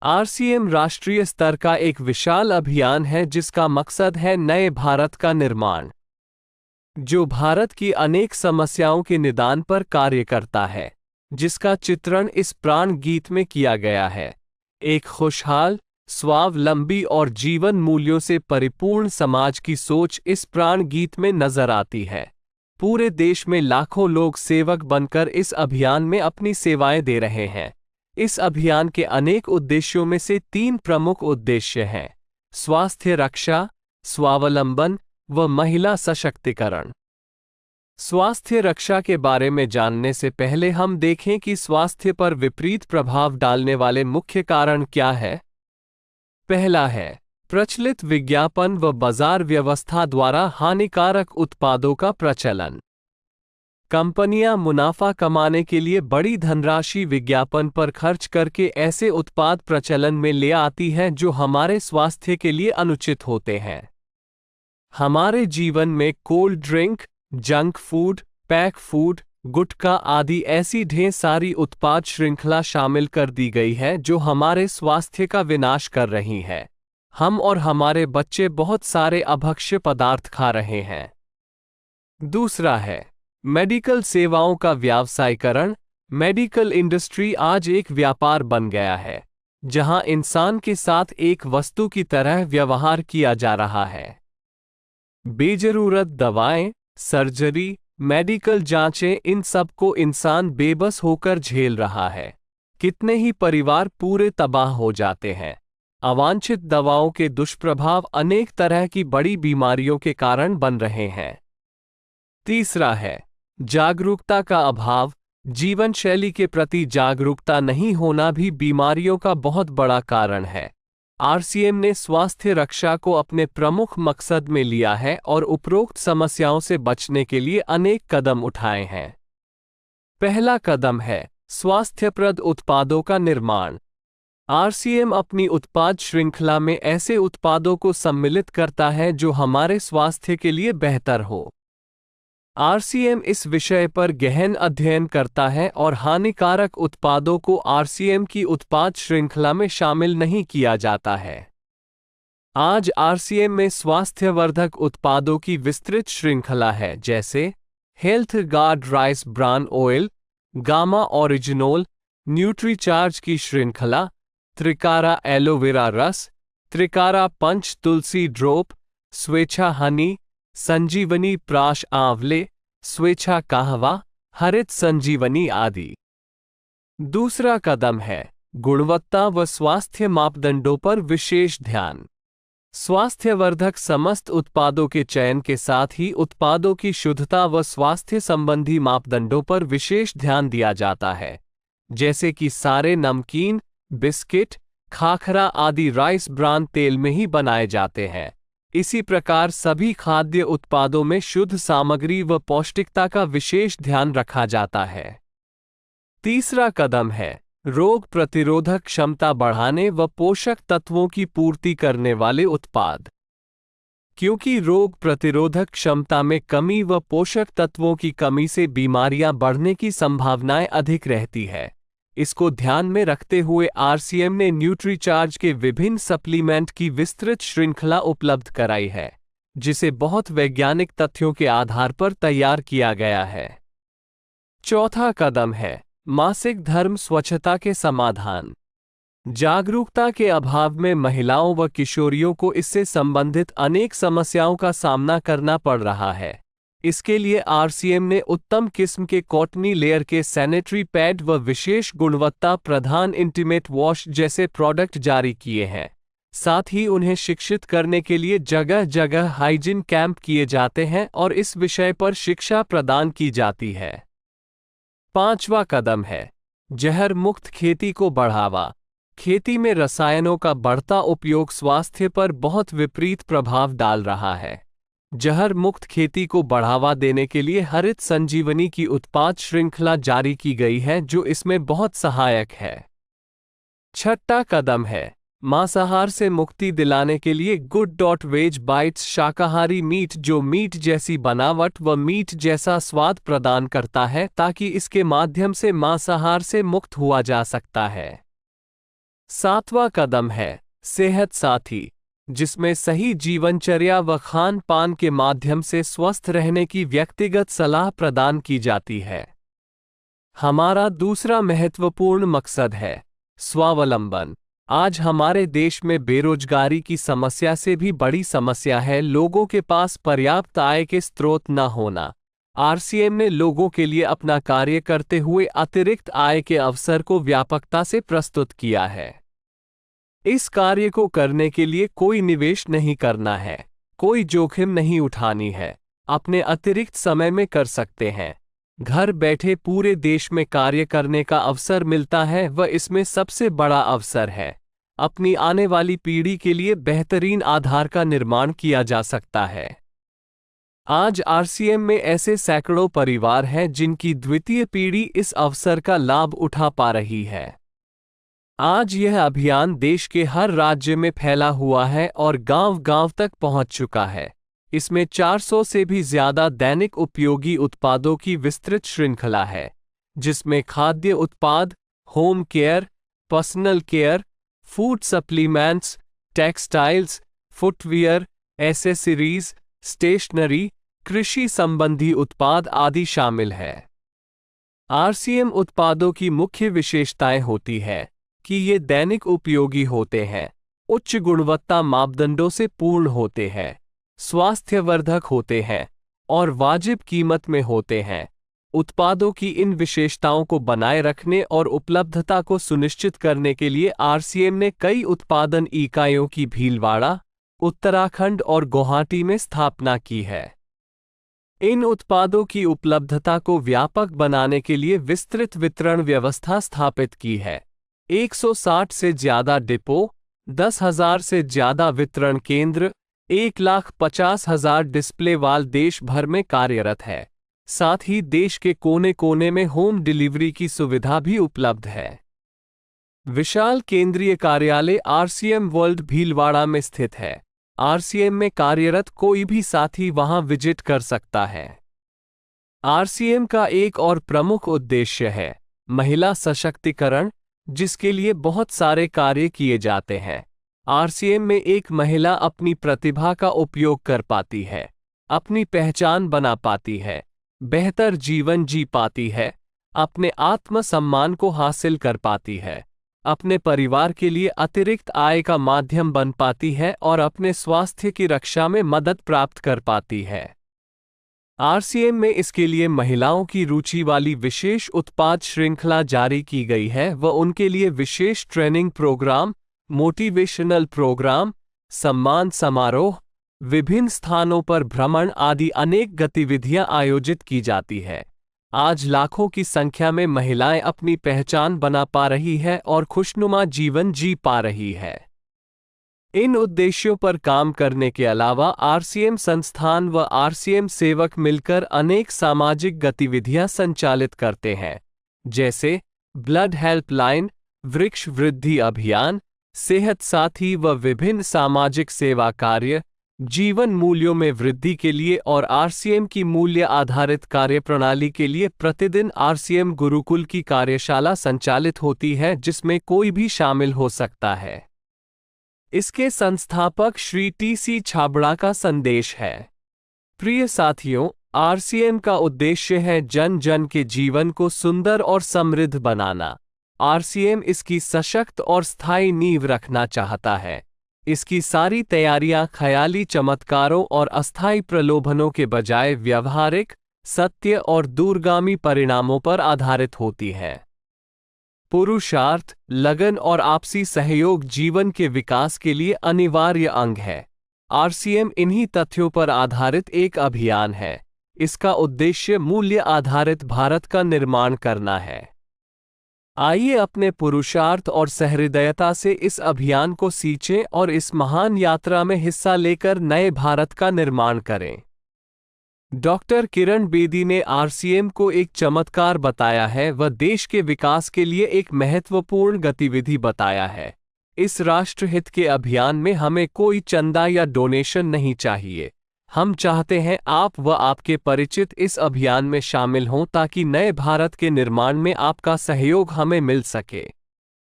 RCM राष्ट्रीय स्तर का एक विशाल अभियान है जिसका मकसद है नए भारत का निर्माण, जो भारत की अनेक समस्याओं के निदान पर कार्य करता है, जिसका चित्रण इस प्राण गीत में किया गया है। एक खुशहाल, स्वावलंबी और जीवन मूल्यों से परिपूर्ण समाज की सोच इस प्राण गीत में नजर आती है। पूरे देश में लाखों लोग सेवक बनकर इस अभियान में अपनी सेवाएं दे रहे हैं। इस अभियान के अनेक उद्देश्यों में से 3 प्रमुख उद्देश्य हैं: स्वास्थ्य रक्षा, स्वावलंबन व महिला सशक्तिकरण। स्वास्थ्य रक्षा के बारे में जानने से पहले हम देखें कि स्वास्थ्य पर विपरीत प्रभाव डालने वाले मुख्य कारण क्या है। पहला है प्रचलित विज्ञापन व बाजार व्यवस्था द्वारा हानिकारक उत्पादों का प्रचलन। कंपनियां मुनाफा कमाने के लिए बड़ी धनराशि विज्ञापन पर खर्च करके ऐसे उत्पाद प्रचलन में ले आती हैं जो हमारे स्वास्थ्य के लिए अनुचित होते हैं। हमारे जीवन में cold drink, junk food, pack food, गुटखा आदि ऐसी ढेर सारी उत्पाद श्रृंखला शामिल कर दी गई है जो हमारे स्वास्थ्य का विनाश कर रही है। हम और हमारे बच्चे बहुत सारे अभक्ष्य पदार्थ खा रहे हैं। दूसरा है मेडिकल सेवाओं का व्यावसायीकरण। मेडिकल इंडस्ट्री आज एक व्यापार बन गया है, जहां इंसान के साथ एक वस्तु की तरह व्यवहार किया जा रहा है। बेजरूरत दवाएं, सर्जरी, मेडिकल जांचें, इन सब को इंसान बेबस होकर झेल रहा है। कितने ही परिवार पूरे तबाह हो जाते हैं। अवांछित दवाओं के दुष्प्रभाव अनेक तरह की बड़ी बीमारियों के कारण बन रहे हैं। तीसरा है जागरूकता का अभाव। जीवन शैली के प्रति जागरूकता नहीं होना भी बीमारियों का बहुत बड़ा कारण है। आरसीएम ने स्वास्थ्य रक्षा को अपने प्रमुख मकसद में लिया है और उपरोक्त समस्याओं से बचने के लिए अनेक कदम उठाए हैं। पहला कदम है स्वास्थ्यप्रद उत्पादों का निर्माण। आरसीएम अपनी उत्पाद श्रृंखला में ऐसे उत्पादों को सम्मिलित करता है जो हमारे स्वास्थ्य के लिए बेहतर हो। आरसीएम इस विषय पर गहन अध्ययन करता है और हानिकारक उत्पादों को आरसीएम की उत्पाद श्रृंखला में शामिल नहीं किया जाता है। आज आरसीएम में स्वास्थ्यवर्धक उत्पादों की विस्तृत श्रृंखला है, जैसे health guard rice bran oil, gamma oryzanol, Nutricharge की श्रृंखला, त्रिकारा एलोवेरा रस, त्रिकारा पंच तुलसी ड्रॉप, स्वेच्छा हनी, संजीवनी प्राश आंवले, स्वेच्छा कहवा, हरित संजीवनी आदि। दूसरा कदम है गुणवत्ता व स्वास्थ्य मापदंडों पर विशेष ध्यान। स्वास्थ्यवर्धक समस्त उत्पादों के चयन के साथ ही उत्पादों की शुद्धता व स्वास्थ्य संबंधी मापदंडों पर विशेष ध्यान दिया जाता है, जैसे कि सारे नमकीन, बिस्किट, खाखरा आदि राइस ब्रान तेल में ही बनाए जाते हैं। इसी प्रकार सभी खाद्य उत्पादों में शुद्ध सामग्री व पौष्टिकता का विशेष ध्यान रखा जाता है। तीसरा कदम है रोग प्रतिरोधक क्षमता बढ़ाने व पोषक तत्वों की पूर्ति करने वाले उत्पाद। क्योंकि रोग प्रतिरोधक क्षमता में कमी व पोषक तत्वों की कमी से बीमारियां बढ़ने की संभावनाएं अधिक रहती है, इसको ध्यान में रखते हुए आरसीएम ने न्यूट्रीचार्ज के विभिन्न सप्लीमेंट की विस्तृत श्रृंखला उपलब्ध कराई है, जिसे बहुत वैज्ञानिक तथ्यों के आधार पर तैयार किया गया है। चौथा कदम है मासिक धर्म स्वच्छता के समाधान। जागरूकता के अभाव में महिलाओं व किशोरियों को इससे संबंधित अनेक समस्याओं का सामना करना पड़ रहा है। इसके लिए आरसीएम ने उत्तम किस्म के कॉटनी लेयर के सैनिटरी पैड व विशेष गुणवत्ता प्रधान इंटीमेट वॉश जैसे प्रोडक्ट जारी किए हैं। साथ ही उन्हें शिक्षित करने के लिए जगह जगह हाइजीन कैंप किए जाते हैं और इस विषय पर शिक्षा प्रदान की जाती है। पांचवा कदम है जहर मुक्त खेती को बढ़ावा। खेती में रसायनों का बढ़ता उपयोग स्वास्थ्य पर बहुत विपरीत प्रभाव डाल रहा है। जहर मुक्त खेती को बढ़ावा देने के लिए हरित संजीवनी की उत्पाद श्रृंखला जारी की गई है, जो इसमें बहुत सहायक है। छठा कदम है मांसाहार से मुक्ति दिलाने के लिए गुड.वेज बाइट्स शाकाहारी मीट, जो मीट जैसी बनावट व मीट जैसा स्वाद प्रदान करता है, ताकि इसके माध्यम से मांसाहार से मुक्त हुआ जा सकता है। सातवां कदम है सेहत साथी, जिसमें सही जीवनचर्या व खान पान के माध्यम से स्वस्थ रहने की व्यक्तिगत सलाह प्रदान की जाती है। हमारा दूसरा महत्वपूर्ण मकसद है स्वावलंबन। आज हमारे देश में बेरोजगारी की समस्या से भी बड़ी समस्या है लोगों के पास पर्याप्त आय के स्रोत न होना। आरसीएम ने लोगों के लिए अपना कार्य करते हुए अतिरिक्त आय के अवसर को व्यापकता से प्रस्तुत किया है। इस कार्य को करने के लिए कोई निवेश नहीं करना है, कोई जोखिम नहीं उठानी है, अपने अतिरिक्त समय में कर सकते हैं। घर बैठे पूरे देश में कार्य करने का अवसर मिलता है व इसमें सबसे बड़ा अवसर है अपनी आने वाली पीढ़ी के लिए बेहतरीन आधार का निर्माण किया जा सकता है। आज आरसीएम में ऐसे सैकड़ों परिवार हैं जिनकी द्वितीय पीढ़ी इस अवसर का लाभ उठा पा रही है। आज यह अभियान देश के हर राज्य में फैला हुआ है और गांव-गांव तक पहुंच चुका है। इसमें 400 से भी ज्यादा दैनिक उपयोगी उत्पादों की विस्तृत श्रृंखला है, जिसमें खाद्य उत्पाद, home care, personal care, food supplements, textiles, footwear, accessories, stationery, कृषि संबंधी उत्पाद आदि शामिल है। आरसीएम उत्पादों की मुख्य विशेषताएं होती है कि ये दैनिक उपयोगी होते हैं, उच्च गुणवत्ता मापदंडों से पूर्ण होते हैं, स्वास्थ्यवर्धक होते हैं और वाजिब कीमत में होते हैं। उत्पादों की इन विशेषताओं को बनाए रखने और उपलब्धता को सुनिश्चित करने के लिए आरसीएम ने कई उत्पादन इकाइयों की भीलवाड़ा, उत्तराखंड और गुवाहाटी में स्थापना की है। इन उत्पादों की उपलब्धता को व्यापक बनाने के लिए विस्तृत वितरण व्यवस्था स्थापित की है। 160 से ज्यादा डिपो, 10,000 से ज्यादा वितरण केंद्र, 1,50,000 डिस्प्ले वाल देश भर में कार्यरत है। साथ ही देश के कोने कोने में होम डिलीवरी की सुविधा भी उपलब्ध है। विशाल केंद्रीय कार्यालय आरसीएम वर्ल्ड भीलवाड़ा में स्थित है। आरसीएम में कार्यरत कोई भी साथी वहां विजिट कर सकता है। आरसीएम का एक और प्रमुख उद्देश्य है महिला सशक्तिकरण, जिसके लिए बहुत सारे कार्य किए जाते हैं। आरसीएम में एक महिला अपनी प्रतिभा का उपयोग कर पाती है, अपनी पहचान बना पाती है, बेहतर जीवन जी पाती है, अपने आत्मसम्मान को हासिल कर पाती है, अपने परिवार के लिए अतिरिक्त आय का माध्यम बन पाती है और अपने स्वास्थ्य की रक्षा में मदद प्राप्त कर पाती है। आरसीएम में इसके लिए महिलाओं की रुचि वाली विशेष उत्पाद श्रृंखला जारी की गई है व उनके लिए विशेष ट्रेनिंग प्रोग्राम, मोटिवेशनल प्रोग्राम, सम्मान समारोह, विभिन्न स्थानों पर भ्रमण आदि अनेक गतिविधियां आयोजित की जाती है। आज लाखों की संख्या में महिलाएं अपनी पहचान बना पा रही है और खुशनुमा जीवन जी पा रही है। इन उद्देश्यों पर काम करने के अलावा आरसीएम संस्थान व आरसीएम सेवक मिलकर अनेक सामाजिक गतिविधियां संचालित करते हैं, जैसे ब्लड हेल्पलाइन, वृक्ष वृद्धि अभियान, सेहत साथी व विभिन्न सामाजिक सेवा कार्य, जीवन मूल्यों में वृद्धि के लिए और आरसीएम की मूल्य आधारित कार्यप्रणाली के लिए प्रतिदिन आरसीएम गुरुकुल की कार्यशाला संचालित होती है, जिसमें कोई भी शामिल हो सकता है। इसके संस्थापक श्री टी.सी. छाबड़ा का संदेश है। प्रिय साथियों, आरसीएम का उद्देश्य है जन जन के जीवन को सुंदर और समृद्ध बनाना। आरसीएम इसकी सशक्त और स्थायी नींव रखना चाहता है। इसकी सारी तैयारियां ख्याली चमत्कारों और अस्थायी प्रलोभनों के बजाय व्यावहारिक, सत्य और दूरगामी परिणामों पर आधारित होती हैं। पुरुषार्थ, लगन और आपसी सहयोग जीवन के विकास के लिए अनिवार्य अंग है। आरसीएम इन्हीं तथ्यों पर आधारित एक अभियान है। इसका उद्देश्य मूल्य आधारित भारत का निर्माण करना है। आइए अपने पुरुषार्थ और सहृदयता से इस अभियान को सींचें और इस महान यात्रा में हिस्सा लेकर नए भारत का निर्माण करें। डॉक्टर किरण बेदी ने आरसीएम को एक चमत्कार बताया है व देश के विकास के लिए एक महत्वपूर्ण गतिविधि बताया है। इस राष्ट्रहित के अभियान में हमें कोई चंदा या डोनेशन नहीं चाहिए। हम चाहते हैं आप व आपके परिचित इस अभियान में शामिल हों ताकि नए भारत के निर्माण में आपका सहयोग हमें मिल सके।